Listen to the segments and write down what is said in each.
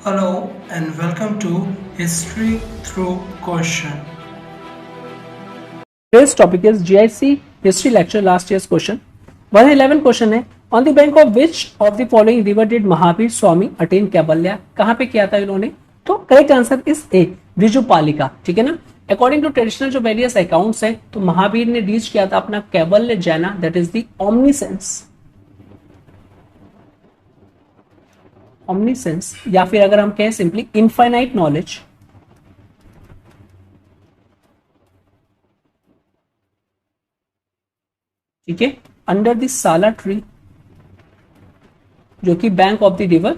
Hello and welcome to History Through Question. Today's topic is GIC History Lecture last year's question. 111 question है. On the bank of which of the following river did Mahavir Swami attain कैबल्या? कहाँ पे किया था इन्होंने? तो correct answer is a, Rijupalika. ठीक है ना. अकॉर्डिंग टू ट्रेडिशनल जो वेरियस अकाउंट्स है, तो महावीर ने रीच किया था अपना कैबल्य जैना, दैट इज द ऑमनीसेंस या फिर अगर हम कहें सिंपली इनफाइनाइट नॉलेज. ठीक है, अंडर द साला ट्री, जो कि bank of the river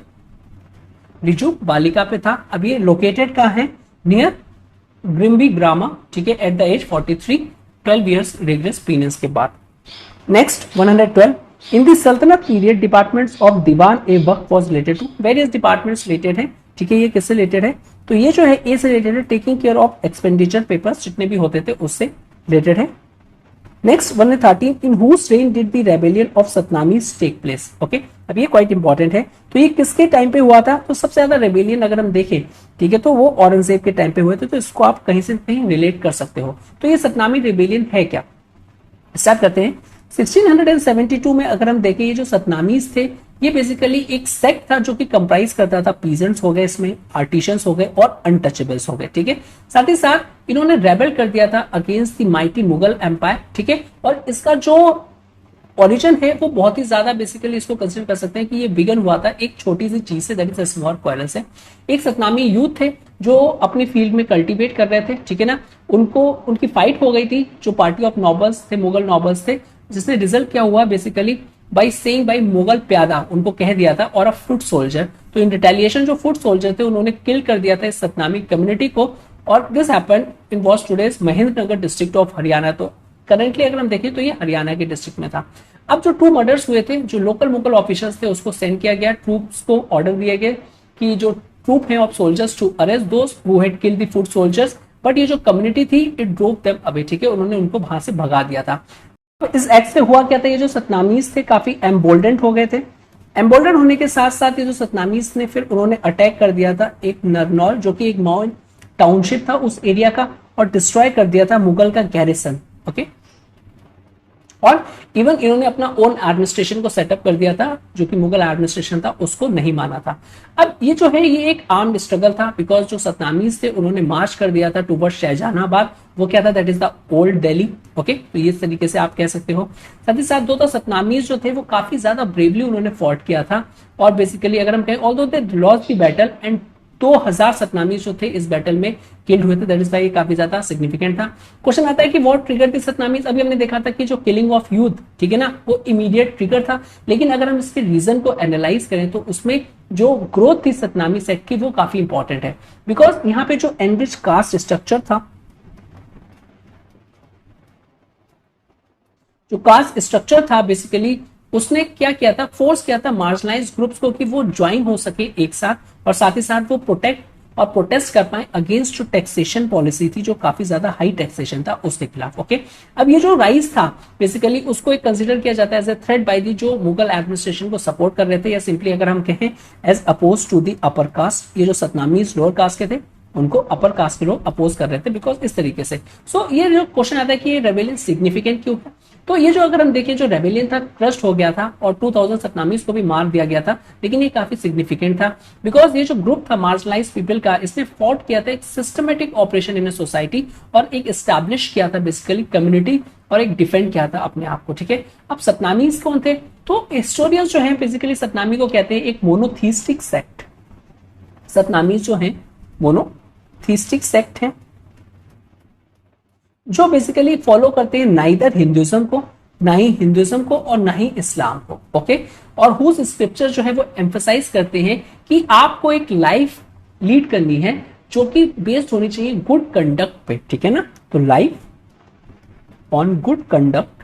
Riju Balika पे था. अब ये लोकेटेड कहाँ है? नियर ग्रिम्बी ग्रामा. ठीक है, at the age 43, 12 years rigorous penance के बाद. नेक्स्ट 112. इन द सल्तनत पीरियड डिपार्टमेंट्स ऑफ दीवान ए वक्त was related to. Various departments related है. ठीक है, ये किससे रिलेटेड है? तो ये जो है ए से रिलेटेड है, taking care of expenditure papers जितने भी होते थे उससे रिलेटेड है. Next 113. In whose reign did the rebellion of Satnamis take place. Okay, अब ये क्वाइट इंपॉर्टेंट है. तो ये किसके टाइम पे हुआ था? तो सबसे ज्यादा रेबेलियन अगर हम देखें, ठीक है, तो वो औरंगजेब के टाइम पे हुए थे. तो इसको आप कहीं से कहीं रिलेट कर सकते हो. तो ये सतनामी रेबेलियन है क्या? स्टार्ट करते हैं. 1672 में अगर हम देखें, ये जो सतनामीज थे, ये बेसिकली एक सेक्ट था जो कि कंप्राइज करता था पीजेंट्स हो गए, इसमें आर्टिशंस हो गए और अनटचेबल्स हो गए. ठीक है, साथ ही साथ इन्होंने रेबल कर दिया था against the mighty Mughal empire. ठीक है, और इसका जो ओरिजिन है वो बहुत ही ज्यादा बेसिकली इसको कंसिडर कर सकते हैं कि ये बिगन हुआ था एक छोटी सी चीज से, that is a small quarrel से. एक सतनामी यूथ थे जो अपनी फील्ड में कल्टीवेट कर रहे थे. ठीक है ना, उनको उनकी फाइट हो गई थी जो पार्टी ऑफ नॉबल्स थे, मुगल नॉबल्स थे, जिसने रिजल्ट क्या हुआ basically by saying by Mughal प्यादा उनको कह दिया था और अ फुट सोल्जर. तो इन रिटेलिएशन जो फुट सोल्जर थे उन्होंने किल कर दिया था इस सतनामी कम्युनिटी को. और this happened in was today's Mahendra Nagar district of Haryana. तो करंटली अगर हम देखें तो ये हरियाणा के डिस्ट्रिक्ट में था. अब जो 2 मर्डर्स हुए थे, जो लोकल मुगल ऑफिसर्स थे उसको सेंड किया गया, ट्रूप्स को ऑर्डर दिए गए कि जो ट्रूप है of soldiers to arrest those who had killed the foot soldiers. But ये जो कम्युनिटी थी इट ड्रोव देम अवे. ठीक है, उन्होंने उनको वहां से भगा दिया था. तो इस एक्ट से हुआ क्या था? ये जो सतनामीज थे काफी एम्बोल्डेंट हो गए थे. एम्बोल्डेंट होने के साथ साथ ये जो सतनामीज ने फिर उन्होंने अटैक कर दिया था एक नरनौल, जो कि एक माउंट टाउनशिप था उस एरिया का, और डिस्ट्रॉय कर दिया था मुगल का गैरिसन. ओके, और इवन इन्होंने अपना ओन एडमिनिस्ट्रेशन को सेटअप कर दिया था, जो कि मुगल एडमिनिस्ट्रेशन था उसको नहीं माना था. अब ये जो है ये एक आर्म्ड स्ट्रगल था, बिकॉज जो सतनामीज थे उन्होंने मार्च कर दिया था टूवर्ड शाहजहानाबाद. वो क्या था? That is the old Delhi. Okay, तो इस तरीके से आप कह सकते हो. साथ ही साथ दो तो सतनामीज जो थे वो काफी ज्यादा ब्रेवली उन्होंने फॉट किया था. और बेसिकली अगर हम कहें although they lost the battle and 2000 सतनामीज जो थे इस बैटल में किल्ड हुए थे. दैट इज वाई काफी ज्यादा सिग्निफिकेंट था. क्वेश्चन आता है कि व्हाट ट्रिगर द सतनामीज. अभी हमने देखा था कि जो किलिंग ऑफ यूथ, ठीक है ना, वो इमीडिएट ट्रिगर था. लेकिन अगर हम इसके रीजन को एनालाइज करें तो उसमें जो ग्रोथ थी सतनामी सेक्ट की वो काफी इंपॉर्टेंट है. बिकॉज यहाँ पे जो एनरिच कास्ट स्ट्रक्चर था, जो कास्ट स्ट्रक्चर था बेसिकली उसने क्या किया था? फोर्स किया था मार्जिनलाइज ग्रुप्स को कि वो ज्वाइन हो सके एक साथ, और साथ ही साथ वो प्रोटेक्ट और प्रोटेस्ट कर पाए अगेंस्ट जो टैक्सेशन पॉलिसी थी, जो काफी ज्यादा हाई टैक्सेशन था उसके खिलाफ. ओके, अब ये जो राइज था बेसिकली उसको एक कंसिडर किया जाता है as a threat by the जो मुगल एडमिनिस्ट्रेशन को सपोर्ट कर रहे थे, या सिंपली अगर हम कहें as oppose to the upper caste. ये जो सतनामीज लोअर कास्ट के थे उनको अपर कास्ट के लोग अपोज कर रहे थे बिकॉज इस तरीके से. सो ये जो क्वेश्चन आता है कि ये रेबेलियन सिग्निफिकेंट क्यों है, तो ये जो अगर हम देखें जो रेबेलियन था क्रस्ट हो गया था और 2000 सतनामीज को भी मार दिया गया था, लेकिन ये काफी सिग्निफिकेंट था बिकॉज ये जो ग्रुप था मार्जिनलाइज पीपल का, इसने फॉट किया था एक सिस्टमेटिक ऑपरेशन इन सोसाइटी और एक एस्टैब्लिश किया था बेसिकली कम्युनिटी, और एक डिफेंड किया था अपने आप को. ठीक है, अब सतनामीज कौन थे? तो हिस्टोरियंस जो है बेसिकली सतनामी को कहते हैं एक मोनोथीस्टिक सेक्ट. सतनामीज जो है मोनोथीस्टिक सेक्ट है जो बेसिकली फॉलो करते हैं नाइदर हिंदुइज्म को, ना ही हिंदुइज्म को और ना ही इस्लाम को. ओके, और हुज स्क्रिप्चर जो है वो एम्फसाइज करते हैं कि आपको एक लाइफ लीड करनी है जो कि बेस्ड होनी चाहिए गुड कंडक्ट पे. ठीक है ना, तो life on good conduct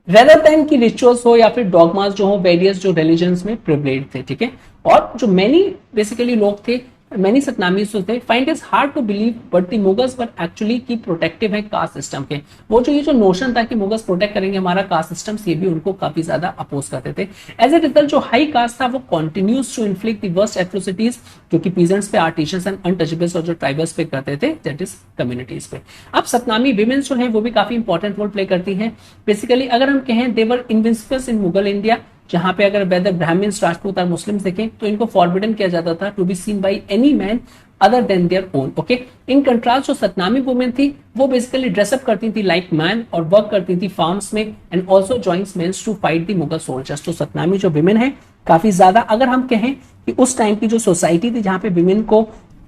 rather than की रिचुअल्स हो या फिर डॉगमास जो हो वेरियस जो रिलीजन्स में प्रिवलेड थे. ठीक है, और जो मेनी बेसिकली लोग थे many Satnamis थे, find it hard to believe but the Mughals were actually की प्रोटेक्टिव है कास्ट सिस्टम के। वो जो ये जो नोशन था कि मुगल्स प्रोटेक्ट करेंगे हमारा कास्ट सिस्टम, ये भी उनको काफी ज्यादा अपोज करते थे। एज ए रिजल्ट जो हाई कास्ट था वो continues to inflict the worst atrocities जो कि पीजेंट्स पे, आर्टिशंस एंड अनटचेबल्स और जो ट्राइबल्स पे करते थे, दैट इज कम्युनिटीज पे। अब सतनामी विमेन जो है वो भी काफी इंपॉर्टेंट रोल प्ले करती हैं। बेसिकली अगर हम कहें दे वर इनविंसिबल्स इन मुगल इंडिया, जहां पे अगर वेदर ब्राह्मण्स, राजपूत और मुस्लिम्स देखें तो इनको फॉरबिडन किया जाता था to be seen by any man other than their own. Okay, in contrast जो सतनामी वुमेन थी वो बेसिकली ड्रेसअप करती थी लाइक मैन और वर्क करती थी फार्म्स में and also joins mens to fight the Mughal soldiers. तो सतनामी जो विमेन है काफी ज्यादा, अगर हम कहें कि उस टाइम की जो सोसाइटी थी जहां पे विमेन को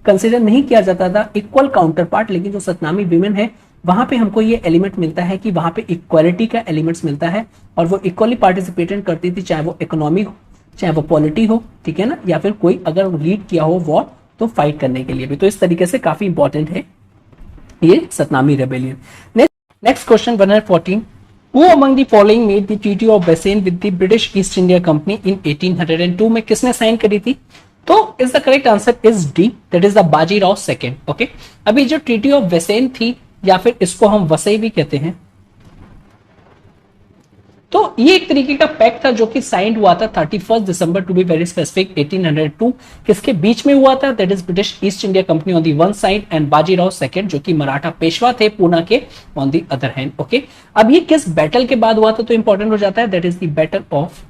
कंसिडर नहीं किया जाता था इक्वल काउंटर पार्ट, लेकिन जो सतनामी विमेन है वहां पे हमको ये एलिमेंट मिलता है कि वहां पे इक्वालिटी का एलिमेंट्स मिलता है और वो इक्वली पार्टिसिपेट करती थी, चाहे वो इकोनॉमी हो, चाहे वो पॉलिटी हो, ठीक है ना, या फिर कोई अगर लीड किया हो वॉर तो फाइट करने के लिए भी। तो इस तरीके से काफी इंपॉर्टेंट है ये Satnami rebellion. Next question 114, Who among the following made the Treaty of Versailles with the British East India Company in 1802 में किसने साइन करी थी? तो is the correct answer is D, that is the Bajirao second. Okay, अभी जो treaty of वेसेन थी या फिर इसको हम वसई भी कहते हैं, तो ये एक तरीके का पैक्ट था जो कि साइंड हुआ था 31 December to be very specific 1802। किसके बीच में हुआ था? That is British east India company on the one side and Bajirao second जो कि मराठा पेशवा थे पूना के on the other hand. Okay, अब ये किस बैटल के बाद हुआ था तो इंपॉर्टेंट हो जाता है, that is the battle of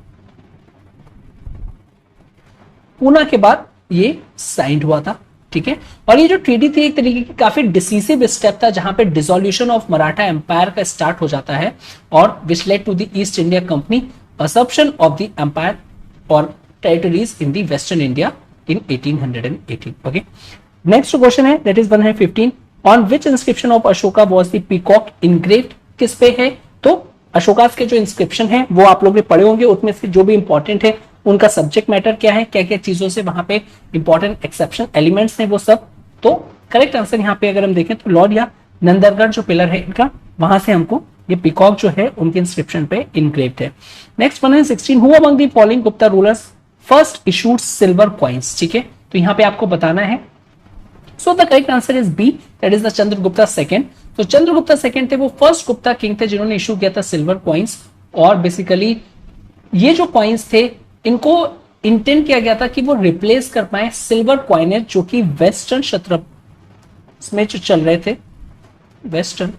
Poona के बाद ये साइंड हुआ था, ठीक है। और ये जो ट्रीटी थी एक तरीके की काफी डिसीसिव स्टेप था जहां पे डिसोल्यूशन ऑफ मराठा एम्पायर का स्टार्ट हो जाता है और which led to the East India Company absorption of the empire और territories in the western India in 1818। Okay, next question है that is 115, on which inscription of Ashoka was the peacock engraved? किस पे है? तो अशोकास के जो इंस्क्रिप्शन है वो आप लोग ने पढ़े होंगे, उसमें से जो भी इंपॉर्टेंट है उनका सब्जेक्ट मैटर क्या है, क्या क्या चीजों से वहां पे इंपॉर्टेंट एक्सेप्शन एलिमेंट्स हैं वो सब। तो करेक्ट आंसर यहाँ पे अगर हम देखें तो लॉर्ड या नंदरगढ़ जो पिलर है इनका, वहां से हमको ये पीकॉक जो है उनके इंस्क्रिप्शन पे इनग्रेव्ड है। Next 116, who among the following Gupta rulers first issued silver coins? ठीक है, तो यहाँ पे आपको बताना है। So the correct answer is B, that is the Chandragupta second. तो चंद्रगुप्ता सेकंड थे वो फर्स्ट गुप्ता किंग थे जिन्होंने इशू किया था सिल्वर कॉइन्स। और बेसिकली ये जो कॉइन्स थे इनको इंटेंड किया गया था कि वो रिप्लेस कर पाए सिल्वर कॉइनेज जो कि वेस्टर्न क्षत्रप्स में जो चल रहे थे, वेस्टर्न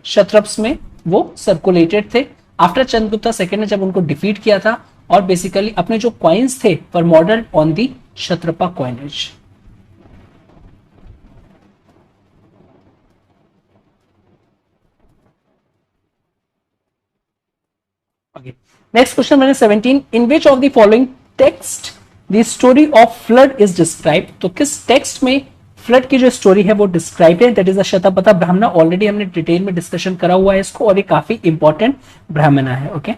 क्षत्रप्स में वो सर्कुलेटेड थे आफ्टर चंद्रगुप्ता सेकंड ने जब उनको डिफीट किया था। और बेसिकली अपने जो कॉइन्स थे were modelled on the Kshatrapa coinage. Okay. Next question 17, in which of the following text the story of flood is described? तो किस टेक्स्ट में फ्लड की जो स्टोरी है वो डिस्क्राइब है? दैट इज द शतपथ ब्राह्मणा। ऑलरेडी हमने डिटेल में डिस्कशन करा हुआ है इसको और ये काफी इंपॉर्टेंट ब्राह्मणा है। Okay,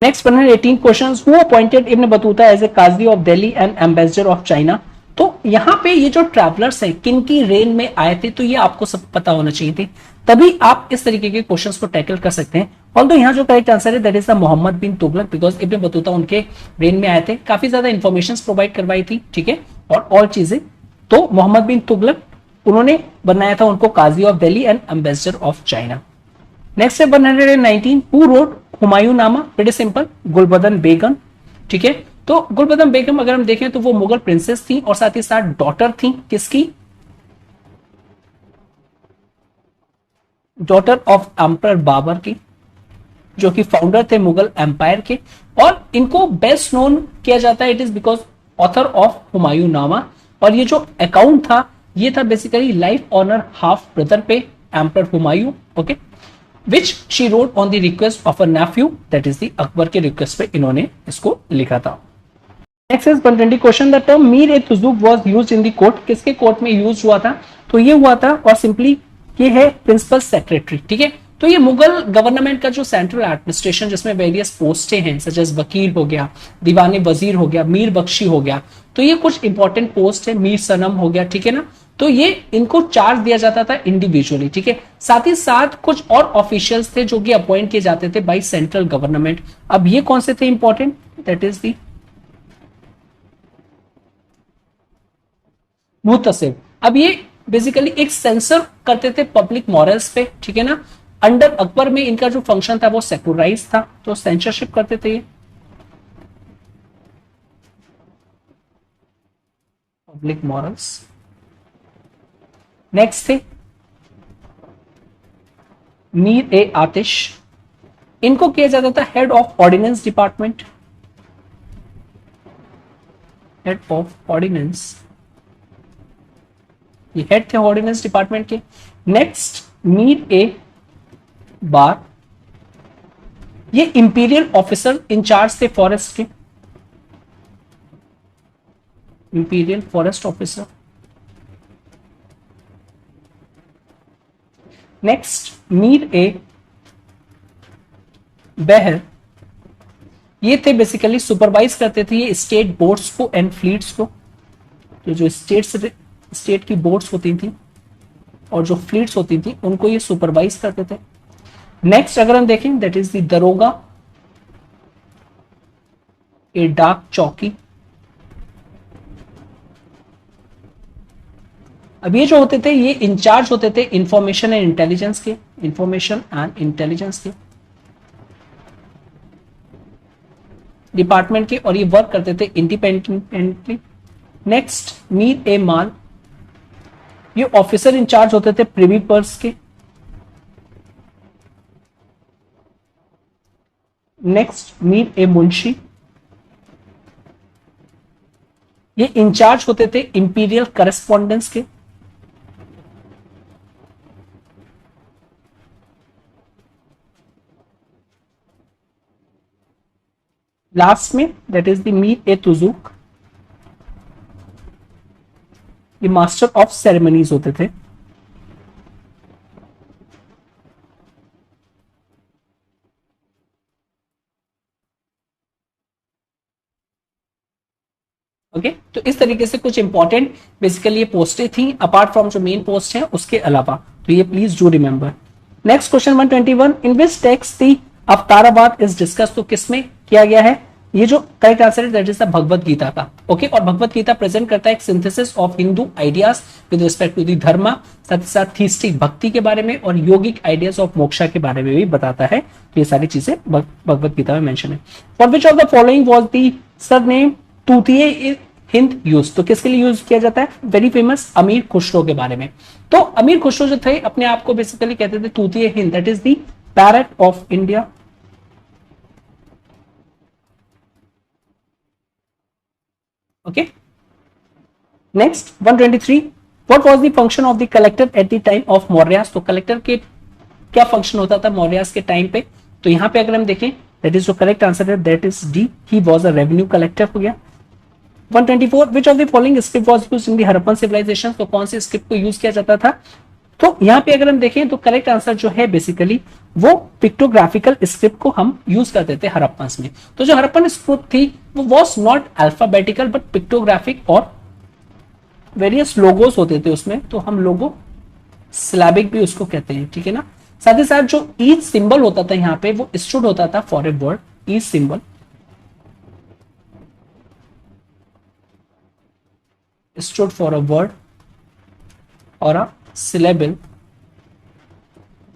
next 118 questions, who appointed Ibn Battuta as a qazi of Delhi and ambassador of China? तो यहाँ पे ये जो ट्रैवलर्स हैं किन की रेन में आए थे तो ये आपको सब पता होना चाहिए थे, तभी आप इस तरीके के क्वेश्चंस को टैकल कर सकते हैं। ऑल्दो यहाँ जो करेक्ट आंसर है that is the Muhammad bin Tughlaq, because Ibn Battuta उनके रेन में आए थे, काफी ज्यादा इंफॉर्मेशन प्रोवाइड करवाई थी, ठीक है, और चीजें। तो मोहम्मद बिन तुगलक उन्होंने बनाया था उनको Qazi of Delhi and ambassador of China. Next है 119, हु रोट हुमायूं नामा? वेरी सिंपल, गुलबदन बेगम, ठीक है। तो गुलबदन बेगम अगर हम देखें तो वो मुगल प्रिंसेस थी और साथ ही साथ डॉटर थी किसकी? डॉटर ऑफ एम्परर बाबर की, जो कि फाउंडर थे मुगल एम्पायर के। और इनको बेस्ट नोन किया जाता है it is because author of Humayun Nama. और ये जो अकाउंट था ये था basically life on her half brother पे emperor Humayun, okay, which she wrote on the request of a nephew, that is the Akbar के रिक्वेस्ट पे इन्होंने इसको लिखा था। Next is 120 question, the term Mir e Tuzuk was used in the court? किसके कोर्ट में use हुआ था? तो ये हुआ था और सिंपली ये है प्रिंसिपल सेक्रेटरी, ठीक है। तो ये मुगल गवर्नमेंट का जो सेंट्रल एडमिनिस्ट्रेशन जिसमें वेरियस पोस्टें हैं सच एज वकील हो गया, दीवाने वजीर हो गया, मीर बख्शी हो गया, तो ये कुछ इंपॉर्टेंट पोस्ट है, मीर सनम हो गया, ठीक है ना। तो ये इनको चार्ज दिया जाता था इंडिविजुअली, ठीक है। साथ ही साथ कुछ और ऑफिशियल्स थे जो कि अपॉइंट किए जाते थे बाय सेंट्रल गवर्नमेंट। अब ये कौन से थे important? That is the Muhtasib. अब ये बेसिकली एक सेंसर करते थे पब्लिक मॉरल्स पे, ठीक है ना। अंडर अकबर में इनका जो फंक्शन था वो सेक्युलराइज था, तो सेंसरशिप करते थे ये पब्लिक मॉरल्स। नेक्स्ट थे मीर ए आतिश, इनको किया जाता था head of ordnance department, head of ordnance, ये हेड थे ऑर्डिनेंस डिपार्टमेंट के। नेक्स्ट मीर ए बार, ये इंपीरियल ऑफिसर इंचार्ज थे फॉरेस्ट के, imperial forest officer. Next Mir e Bahr, ये थे बेसिकली सुपरवाइज करते थे ये स्टेट बोर्ड्स को एंड फ्लीट्स को, तो जो स्टेट की बोर्ड्स होती थी और जो फ्लीट्स होती थी उनको ये सुपरवाइज करते थे। नेक्स्ट अगर हम देखें दैट इज द दरोगा ए डाक चौकी। अब ये जो होते थे ये इंचार्ज होते थे इंफॉर्मेशन एंड इंटेलिजेंस के, इंफॉर्मेशन एंड इंटेलिजेंस के डिपार्टमेंट के, और ये वर्क करते थे इंडिपेंडेंटली। नेक्स्ट मीर ए माल, ये ऑफिसर इंचार्ज होते थे प्रिवी पर्स के। नेक्स्ट मीर ए मुंशी, ये इंचार्ज होते थे इंपीरियल करस्पॉन्डेंस के। लास्ट में that is the Mir e Tuzuk, ये मास्टर ऑफ सेरेमनीज होते थे। ओके तो इस तरीके से कुछ इंपॉर्टेंट बेसिकली ये पोस्टें थी अपार्ट फ्रॉम जो मेन पोस्ट है उसके अलावा, तो ये please do remember. Next question 121, in which text the Avataravada is discuss, तो किसमें किया गया है ये जो करेक्ट आंसर है that is the Bhagavad Gita का। ओके और भगवत गीता प्रेजेंट करता है एक synthesis of Hindu ideas with respect to the dharma, साथ ही साथ थीस्टिक भक्ति के बारे में और योगिक आइडियाज ऑफ मोक्षा के बारे में भी बताता है। तो ये सारी चीजें भगवत गीता में मेंशन है। For which of the following was the surname Tutiya Hind use, तो किसके लिए यूज किया जाता है, वेरी फेमस अमीर खुसरो के बारे में। तो अमीर खुसरो जो थे अपने आप को बेसिकली कहते थे Tutiya Hind, that is the parrot of India. Okay next 123, what was the function of the collector at the time of Mauryas, तो कलेक्टर के क्या फंक्शन होता था मौर्यास के टाइम पे, तो यहां पे अगर हम देखें दैट इज जो करेक्ट आंसर है that is D, he was a revenue collector हो गया। 124, which of the following script was used in the Harappan civilisation, तो कौन सी स्क्रिप्ट को यूज किया जाता था, तो यहाँ पे अगर हम देखें तो करेक्ट आंसर जो है बेसिकली वो पिक्टोग्राफिकल स्क्रिप्ट को हम यूज करते थे हड़प्पन में। तो जो हड़प्पन स्क्रिप्ट थी वो was not alphabetical but pictographic और वेरियस लोगोस होते थे उसमें, तो हम लोगो सिलेबिक भी उसको कहते हैं, ठीक है ना। साथ ही साथ जो ईच सिंबल होता था यहाँ पे वो स्टूड होता था for a word, each symbol stood for a word और अ सिलेबल।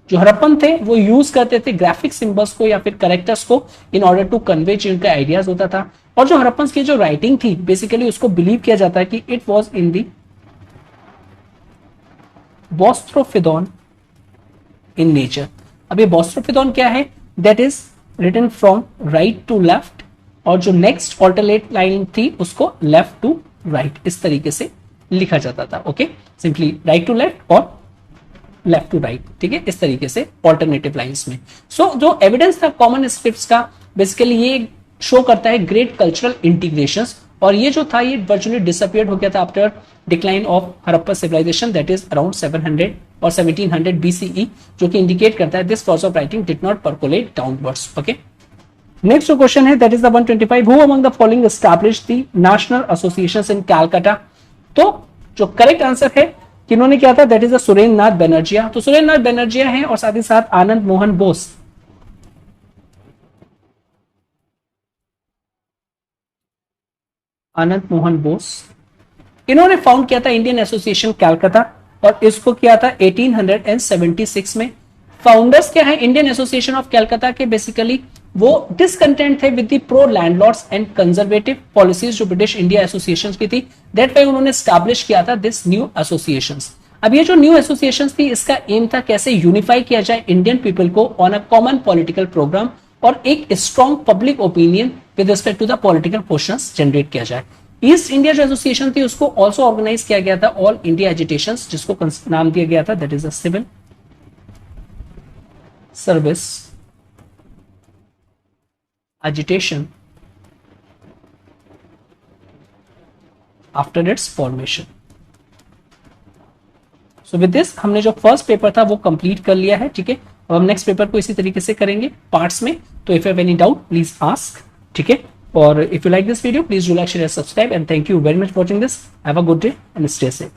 जो हड़प्पन थे वो यूज करते थे ग्राफिक सिंबल्स को या फिर करेक्टर्स को इन ऑर्डर टू कन्वे जो इनका आइडियाज होता था। और जो हड़प्पन की जो राइटिंग थी बेसिकली उसको बिलीव किया जाता है कि it was in the boustrophedon in nature. अब ये बोस्ट्रोफिदॉन क्या है, that is written from right to left, और जो नेक्स्ट ऑल्टरनेट लाइन थी उसको लेफ्ट टू राइट इस तरीके से लिखा जाता था। Okay simply right to left और लेफ्ट टू राइट, ठीक है, इस तरीके से ऑल्टरनेटिव लाइंस में। सो जो एविडेंस था कॉमन स्क्रिप्ट्स का बेसिकली ये शो करता है ग्रेट कल्चरल इंटीग्रेशंस, और ये जो था ये वर्चुअली डिसअपियर्ड हो गया था after decline of Harappa civilisation that is around 700 और 1700 BCE, जो कि इंडिकेट करता है this process of writing did not percolate downwards. Okay next जो क्वेश्चन है that is the 125, who among the following established the national associations in Calcutta, तो जो correct answer है किन्होंने किया था that is the Surendra Nath Banerjea. तो सुरेंद्र नाथ बनर्जिया है और साथ ही साथ आनंद मोहन बोस, आनंद मोहन बोस इन्होंने फाउंड किया था इंडियन एसोसिएशन कैलकाटा और इसको किया था 1876 में। फाउंडर्स क्या है इंडियन एसोसिएशन ऑफ कैलकाटा के? बेसिकली वो डिसकंटेंट थे with the pro landlords and conservative policies जो ब्रिटिश इंडिया एसोसिएशन की थी। दैट वाई उन्होंने स्टैब्लिश किया था दिस न्यू एसोसिएशंस। अब ये जो न्यू एसोसिएशंस थी इसका एम था कैसे यूनिफाई किया जाए इंडियन पीपल को on a common political programme और एक strong public opinion with respect to the political questions generate किया जाए। ईस्ट इंडिया जो एसोसिएशन थी उसको ऑल्सो ऑर्गेनाइज किया गया था ऑल इंडिया एजिटेशंस, जिसको नाम दिया गया था that is a civil service agitation after its formation. So with this हमने जो फर्स्ट पेपर था वो कंप्लीट कर लिया है, ठीक है। अब हम नेक्स्ट पेपर को इसी तरीके से करेंगे पार्ट्स में। तो if you have any doubt please ask, ठीक है। और if you like this video please do like, share, subscribe and thank you very much for watching this. Have a good day and stay safe.